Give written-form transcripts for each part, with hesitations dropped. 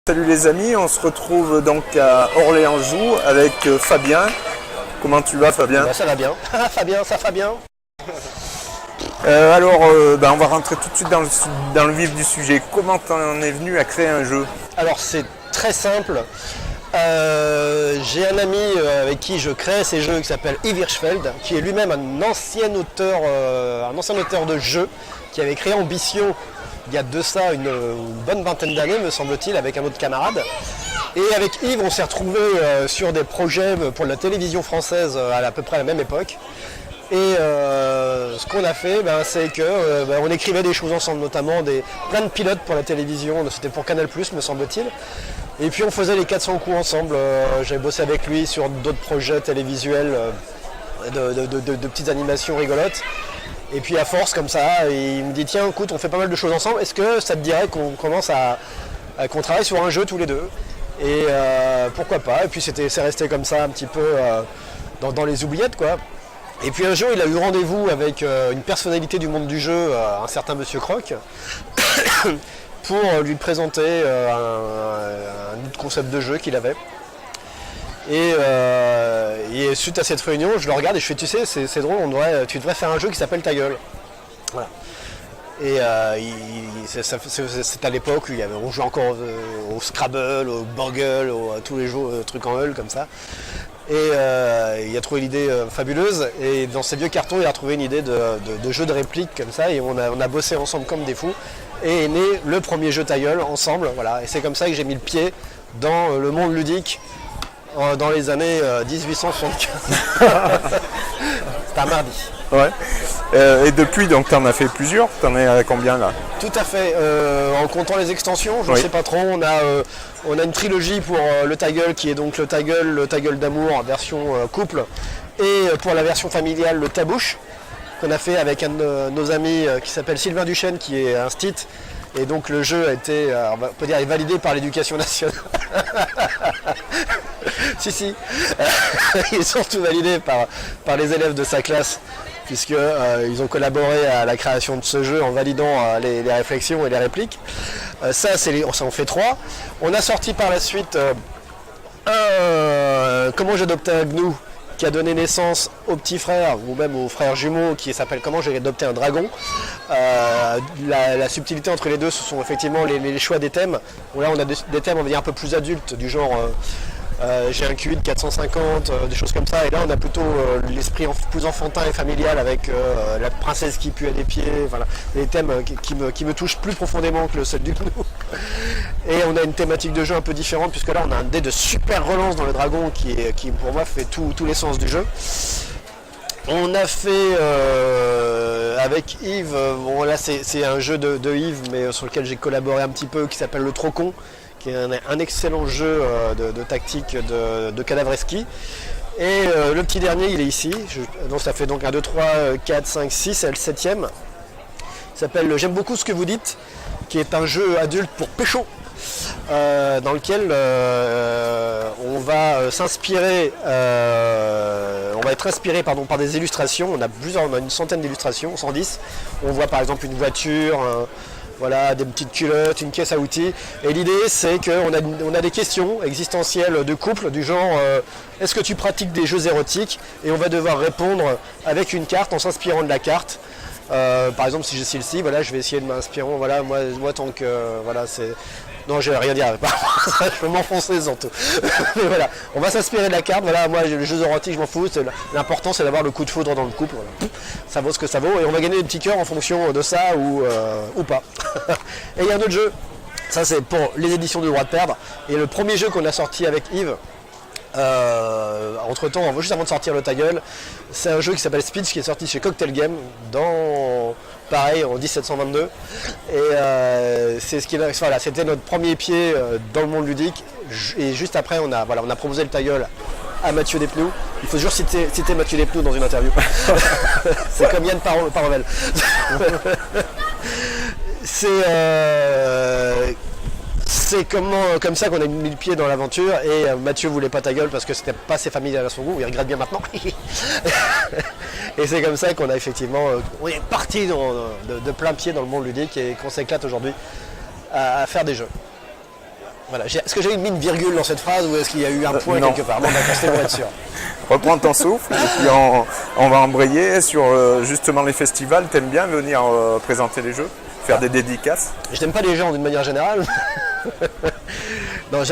Salut les amis, on se retrouve donc à Orléans-Joux avec Fabien. Comment tu vas Fabien? Ça va bien. Fabien, ça va bien. On va rentrer tout de suite dans le vif du sujet. Comment t'en es venu à créer un jeu? Alors c'est très simple. J'ai un ami avec qui je crée ces jeux qui s'appelle Yves Hirschfeld, qui est lui-même un ancien auteur de jeux, qui avait créé Ambition il y a de ça une bonne vingtaine d'années, me semble-t-il, avec un autre camarade. Et avec Yves, on s'est retrouvés sur des projets pour la télévision française à peu près à la même époque. Et ce qu'on a fait, c'est que on écrivait des choses ensemble, notamment plein de pilotes pour la télévision, c'était pour Canal+, me semble-t-il. Et puis on faisait les 400 coups ensemble, j'avais bossé avec lui sur d'autres projets télévisuels, de petites animations rigolotes. Et puis à force comme ça, il me dit tiens écoute on fait pas mal de choses ensemble, est-ce que ça te dirait qu'on commence qu'on travaille sur un jeu tous les deux? Et pourquoi pas, et puis c'est resté comme ça un petit peu dans les oubliettes quoi. Et puis un jour il a eu rendez-vous avec une personnalité du monde du jeu, un certain Monsieur Croc, pour lui présenter un autre concept de jeu qu'il avait. Et suite à cette réunion, je le regarde et je fais tu sais c'est drôle, tu devrais faire un jeu qui s'appelle Ta Gueule. Voilà. Et c'est à l'époque où on jouait encore au Scrabble, au Boggle, à tous les jeux trucs en Hull comme ça. Et il a trouvé l'idée fabuleuse, et dans ses vieux cartons il a trouvé une idée de jeu de réplique comme ça, et on a bossé ensemble comme des fous, et est né le premier jeu Ta Gueule ensemble, voilà. Et c'est comme ça que j'ai mis le pied dans le monde ludique dans les années 1875. C'était un mardi. Ouais. Et depuis, donc, tu en as fait plusieurs. Tu en es à combien là? Tout à fait. En comptant les extensions, je ne sais pas trop. On a une trilogie pour le Ta Gueule, qui est donc le Ta Gueule d'amour, version couple. Et pour la version familiale, le Ta Bouche, qu'on a fait avec un de nos amis qui s'appelle Sylvain Duchesne, qui est un stit. Et donc le jeu a été, on peut dire, validé par l'éducation nationale. si. Il est surtout validé par les élèves de sa classe, puisqu'ils ont collaboré à la création de ce jeu en validant les réflexions et les répliques. Ça on fait 3. On a sorti par la suite Comment j'adoptais un gnou, qui a donné naissance au petit frère, ou même au frère jumeau, qui s'appelle Comment j'ai adopté un dragon. La subtilité entre les deux, ce sont effectivement les choix des thèmes. Bon, là on a des thèmes on va dire un peu plus adultes, du genre j'ai un QI de 450, des choses comme ça, et là on a plutôt l'esprit plus enfantin et familial avec la princesse qui pue à des pieds, voilà, des thèmes qui me touchent plus profondément que celle du gnou. Et on a une thématique de jeu un peu différente, puisque là on a un dé de super relance dans le dragon qui pour moi fait tous les sens du jeu. On a fait avec Yves, bon là c'est un jeu de Yves, mais sur lequel j'ai collaboré un petit peu, qui s'appelle le Trocon, qui est un excellent jeu de tactique de cadavreski. Et le petit dernier il est ici, donc ça fait donc 1, 2, 3, 4, 5, 6, c'est le 7ème. Il s'appelle J'aime beaucoup ce que vous dites, qui est un jeu adulte pour pécho, dans lequel on va s'inspirer, on va être inspiré par des illustrations. On a une centaine d'illustrations, 110. On voit par exemple une voiture, voilà, des petites culottes, une caisse à outils. Et l'idée c'est qu'on a des questions existentielles de couple, du genre est-ce que tu pratiques des jeux érotiques? Et on va devoir répondre avec une carte en s'inspirant de la carte. Par exemple si j'ai celle-ci, voilà, je vais essayer de m'inspirer, voilà, moi tant que voilà c'est. Non, je vais rien dire, je peux m'enfoncer surtout. Mais voilà, on va s'inspirer de la carte, voilà, moi les jeux érotiques je m'en fous, l'important c'est d'avoir le coup de foudre dans le couple, voilà. Ça vaut ce que ça vaut, et on va gagner des petits cœurs en fonction de ça ou pas. Et il y a un autre jeu, ça c'est pour les éditions du droit de perdre, et le premier jeu qu'on a sorti avec Yves, entre temps, juste avant de sortir le Ta Gueule, c'est un jeu qui s'appelle Speech, qui est sorti chez Cocktail Game pareil en 1722, et voilà, c'était notre premier pied dans le monde ludique. Et juste après on a proposé le Ta Gueule à Mathieu Despnous. Il faut toujours citer Mathieu Despnous dans une interview. C'est comme Yann Parovel. C'est comme ça qu'on a mis le pied dans l'aventure, et Mathieu voulait pas Ta Gueule parce que c'était pas ses familiales à son goût, il regrette bien maintenant. Et c'est comme ça qu'on a effectivement, on est parti de plein pied dans le monde ludique, et qu'on s'éclate aujourd'hui à faire des jeux. Voilà. Est-ce que j'ai mis une virgule dans cette phrase ou est-ce qu'il y a eu un point non. quelque part? Bon, d'accord, c'était pour être sûr. Reprends ton souffle et puis on va embrayer sur justement les festivals. T'aimes bien venir présenter les jeux, faire des dédicaces? Je n'aime pas les gens d'une manière générale. Non,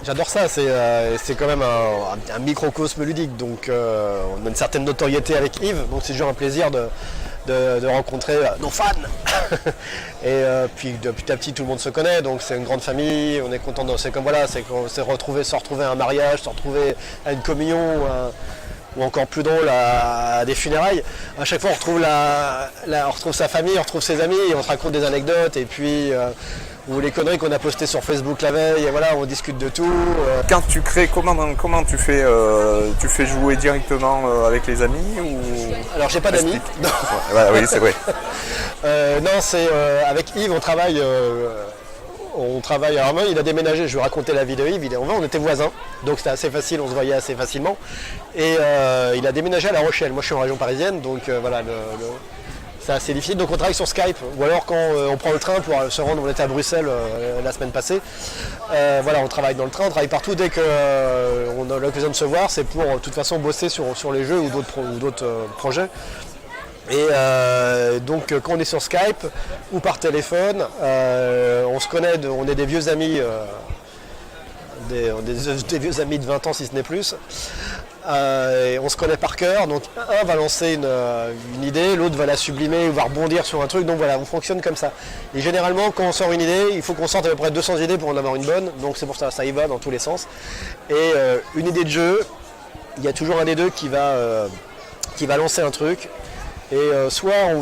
j'adore ça, c'est quand même un microcosme ludique, donc on a une certaine notoriété avec Yves, donc c'est toujours un plaisir de rencontrer nos fans. Et puis petit à petit tout le monde se connaît, donc c'est une grande famille, on est content, c'est comme voilà, c'est se retrouver à un mariage, se retrouver à une communion, ou encore plus drôle à des funérailles. À chaque fois on retrouve sa famille, on retrouve ses amis, on se raconte des anecdotes et puis ou les conneries qu'on a postées sur Facebook la veille, et voilà, on discute de tout. Quand tu crées, comment tu fais jouer directement avec les amis ou... Alors j'ai pas d'amis. Ouais, oui, c'est vrai. Non, c'est avec Yves, on travaille. Alors moi, il a déménagé, je vais raconter la vie de Yves. On était voisins, donc c'était assez facile, on se voyait assez facilement. Et il a déménagé à La Rochelle. Moi, je suis en région parisienne, donc voilà, c'est assez difficile. Donc on travaille sur Skype, ou alors quand on prend le train pour se rendre, on était à Bruxelles la semaine passée. Voilà, on travaille dans le train, on travaille partout. Dès qu'on a l'occasion de se voir, c'est pour de toute façon bosser sur les jeux ou d'autres projets. Et donc quand on est sur Skype ou par téléphone, on se connaît, on est des vieux amis, des vieux amis de 20 ans si ce n'est plus. Et on se connaît par cœur, donc un va lancer une idée, l'autre va la sublimer ou va rebondir sur un truc, donc voilà, on fonctionne comme ça. Et généralement quand on sort une idée, il faut qu'on sorte à peu près 200 idées pour en avoir une bonne, donc c'est pour ça, ça y va dans tous les sens. Et une idée de jeu, il y a toujours un des deux qui va lancer un truc. Et soit on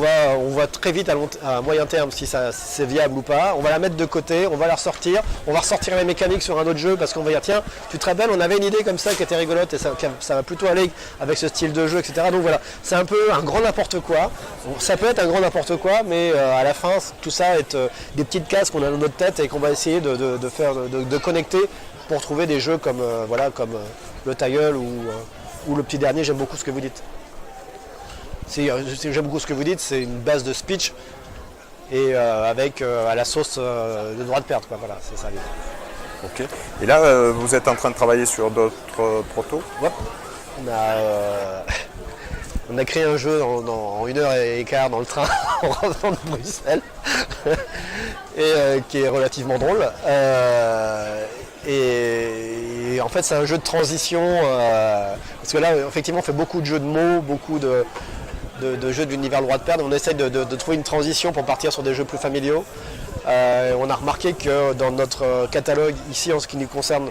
va très vite à moyen terme si c'est viable ou pas, on va la mettre de côté, on va la ressortir, on va ressortir les mécaniques sur un autre jeu parce qu'on va dire tiens, tu te rappelles, on avait une idée comme ça qui était rigolote et ça va plutôt aller avec ce style de jeu, etc. Donc voilà, c'est un peu un grand n'importe quoi. Ça peut être un grand n'importe quoi, mais à la fin, tout ça est des petites cases qu'on a dans notre tête et qu'on va essayer de connecter pour trouver des jeux comme le Tilleul ou le petit dernier, j'aime beaucoup ce que vous dites. J'aime beaucoup ce que vous dites, c'est une base de speech et avec à la sauce le droit de perdre, quoi. Voilà, c'est ça. Ok. Et là, vous êtes en train de travailler sur d'autres protos? Ouais. On a créé un jeu en 1h15 dans le train en revenant de Bruxelles et qui est relativement drôle. Et en fait, c'est un jeu de transition parce que là, effectivement, on fait beaucoup de jeux de mots, beaucoup de jeux de l'univers droit de perdre. On essaie de trouver une transition pour partir sur des jeux plus familiaux. On a remarqué que dans notre catalogue, ici en ce qui nous concerne,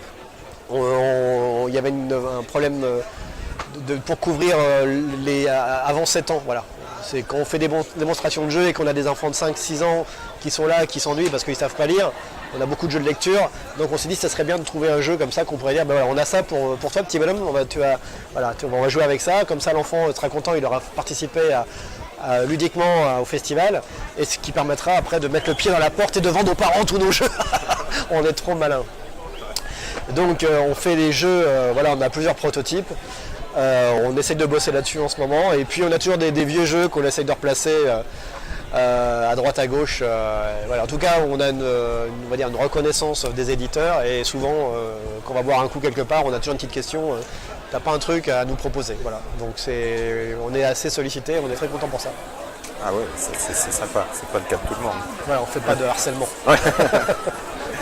il y avait un problème pour couvrir avant 7 ans. Voilà. C'est quand on fait des démonstrations de jeux et qu'on a des enfants de 5-6 ans qui sont là, qui s'ennuient parce qu'ils ne savent pas lire. On a beaucoup de jeux de lecture, donc on s'est dit que ça serait bien de trouver un jeu comme ça qu'on pourrait dire, ben voilà, on a ça pour toi petit bonhomme, on va jouer avec ça, comme ça l'enfant sera content, il aura participé ludiquement au festival, et ce qui permettra après de mettre le pied dans la porte et de vendre aux parents tous nos jeux. On est trop malin. Donc on fait des jeux, on a plusieurs prototypes. On essaie de bosser là-dessus en ce moment, et puis on a toujours des vieux jeux qu'on essaie de replacer à droite à gauche. En tout cas, on a une reconnaissance des éditeurs, et souvent quand on va boire un coup quelque part, on a toujours une petite question. T'as pas un truc à nous proposer? Voilà. Donc on est assez sollicité, on est très content pour ça. Ah ouais, c'est sympa, c'est pas le cas de tout le monde. Voilà, on fait pas de harcèlement. Ouais.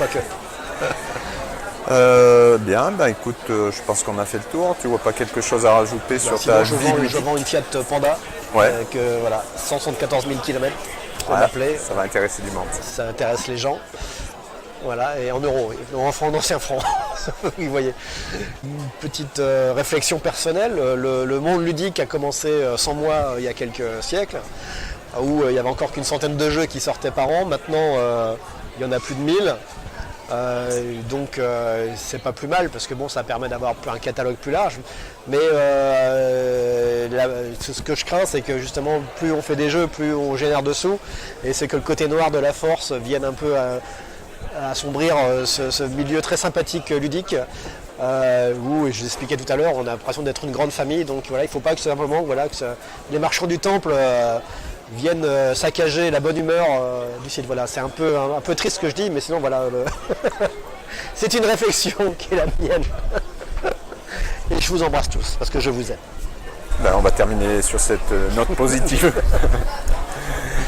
Pas que. Bien, écoute, je pense qu'on a fait le tour. Tu vois pas quelque chose à rajouter sur ta vie? Je vends une Fiat Panda, ouais. 174 000 km. Ça va intéresser du monde. Ça intéresse les gens. Voilà, et en euros, en ancien franc. Vous voyez. Une petite réflexion personnelle. Le monde ludique a commencé sans moi il y a quelques siècles, où il y avait encore qu'une centaine de jeux qui sortaient par an. Maintenant, il y en a plus de 1000. Donc c'est pas plus mal parce que bon, ça permet d'avoir un catalogue plus large, mais ce que je crains, c'est que justement plus on fait des jeux, plus on génère de sous, et c'est que le côté noir de la force vienne un peu assombrir ce milieu très sympathique ludique où, je l'expliquais tout à l'heure, on a l'impression d'être une grande famille. Donc voilà, il ne faut pas que simplement que les marchands du temple viennent saccager la bonne humeur du site. Voilà, c'est un peu triste ce que je dis, mais sinon voilà, c'est une réflexion qui est la mienne. Et je vous embrasse tous parce que je vous aime. Ben, on va terminer sur cette note positive.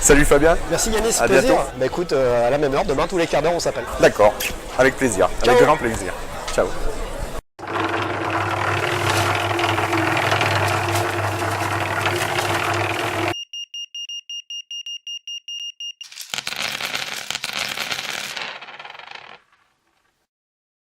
Salut Fabien. Merci Yannis, À plaisir. bientôt. Bah écoute, à la même heure, demain tous les quarts d'heure on s'appelle. D'accord, avec plaisir, Ciao. avec grand plaisir. Ciao.